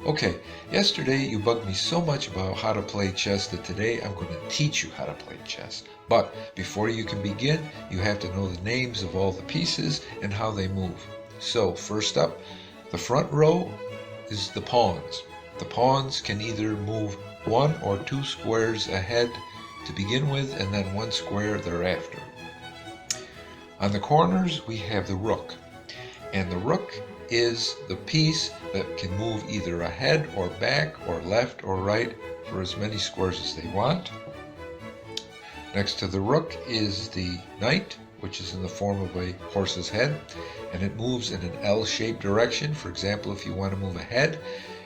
Okay, yesterday you bugged me so much about how to play chess that today I'm going to teach you how to play chess. But before you can begin, you have to know the names of all the pieces and how they move. So, first up, the front row is the pawns. The pawns can either move one or two squares ahead to begin with and then one square thereafter. On the corners, we have the rook. And the rook is the piece that can move either ahead or back or left or right for as many squares as they want. Next to the rook is the knight, which is in the form of a horse's head, and it moves in an L-shaped direction. For example, if you want to move ahead,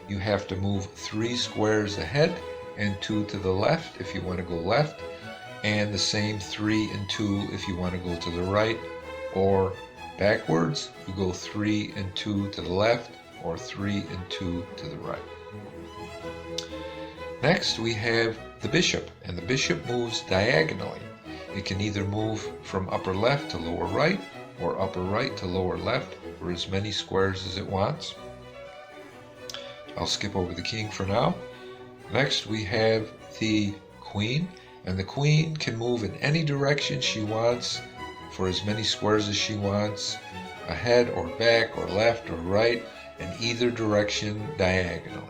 you have to move 3 squares ahead and 2 to the left if you want to go left, and the same 3 and 2 if you want to go to the right, or backwards, you go 3 and 2 to the left, or 3 and 2 to the right. Next, we have the bishop, and the bishop moves diagonally. It can either move from upper left to lower right, or upper right to lower left, for as many squares as it wants. I'll skip over the king for now. Next, we have the queen, and the queen can move in any direction she wants for as many squares as she wants, ahead or back or left or right, in either direction diagonally.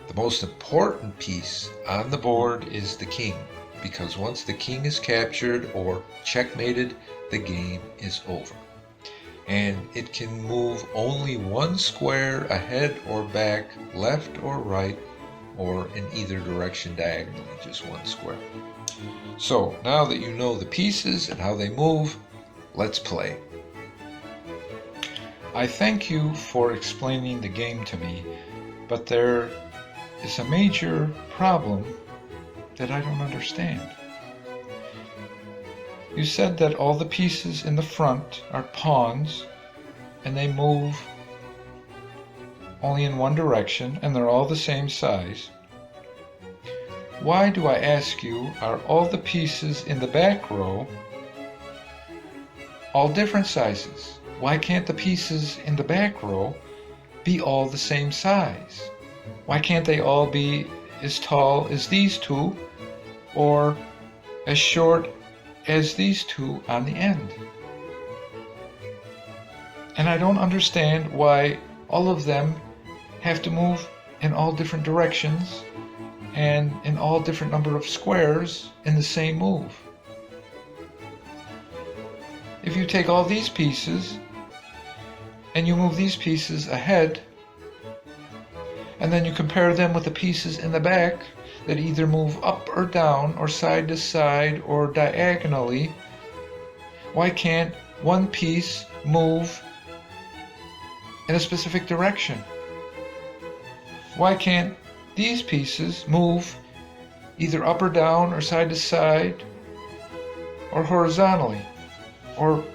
The most important piece on the board is the king, because once the king is captured or checkmated, the game is over. And it can move only one square ahead or back, left or right, or in either direction diagonally, just one square. So now that you know the pieces and how they move, let's play. I thank you for explaining the game to me, but there is a major problem that I don't understand. You said that all the pieces in the front are pawns and they move only in one direction and they're all the same size. Why do I ask you, are all the pieces in the back row all different sizes? Why can't the pieces in the back row be all the same size? Why can't they all be as tall as these two or as short as these two on the end? And I don't understand why all of them have to move in all different directions and in all different number of squares in the same move. If you take all these pieces and you move these pieces ahead, and then you compare them with the pieces in the back that either move up or down or side to side or diagonally, why can't one piece move in a specific direction? Why can't these pieces move either up or down or side to side or horizontally or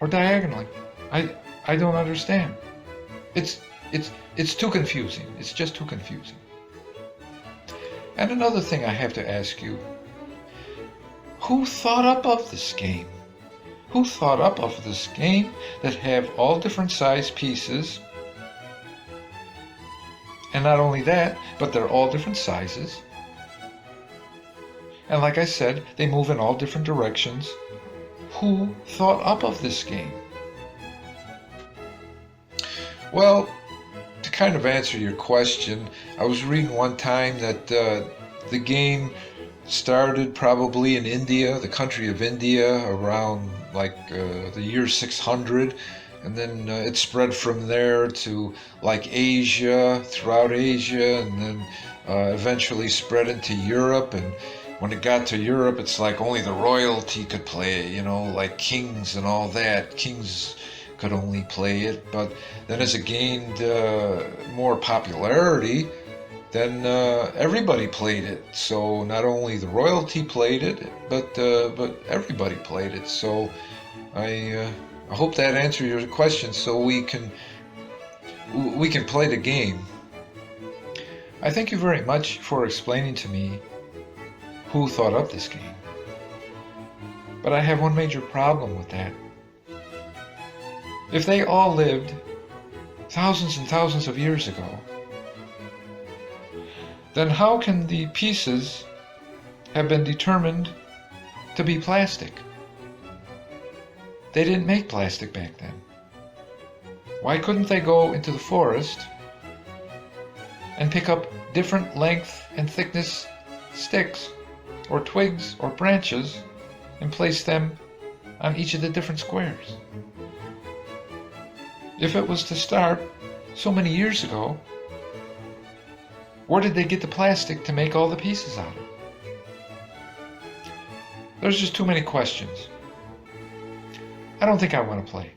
diagonally? I don't understand. It's too confusing. It's just too confusing. And another thing I have to ask you, who thought up of this game? Who thought up of this game that have all different size pieces? And not only that, but they're all different sizes. And like I said, they move in all different directions. Who thought up of this game? Well, to kind of answer your question, I was reading one time that the game started probably in India, the country of India, around the year 600. And then it spread from there to Asia, throughout Asia, and then eventually spread into Europe. And when it got to Europe, it's like only the royalty could play it, like kings and all that. Kings could only play it. But then as it gained more popularity, then everybody played it. So not only the royalty played it, but everybody played it. So I hope that answered your question, so we can play the game. I thank you very much for explaining to me who thought up this game. But I have one major problem with that. If they all lived thousands and thousands of years ago, then how can the pieces have been determined to be plastic? They didn't make plastic back then. Why couldn't they go into the forest and pick up different length and thickness sticks or twigs or branches and place them on each of the different squares? If it was to start so many years ago, where did they get the plastic to make all the pieces out of? There's just too many questions. I don't think I want to play.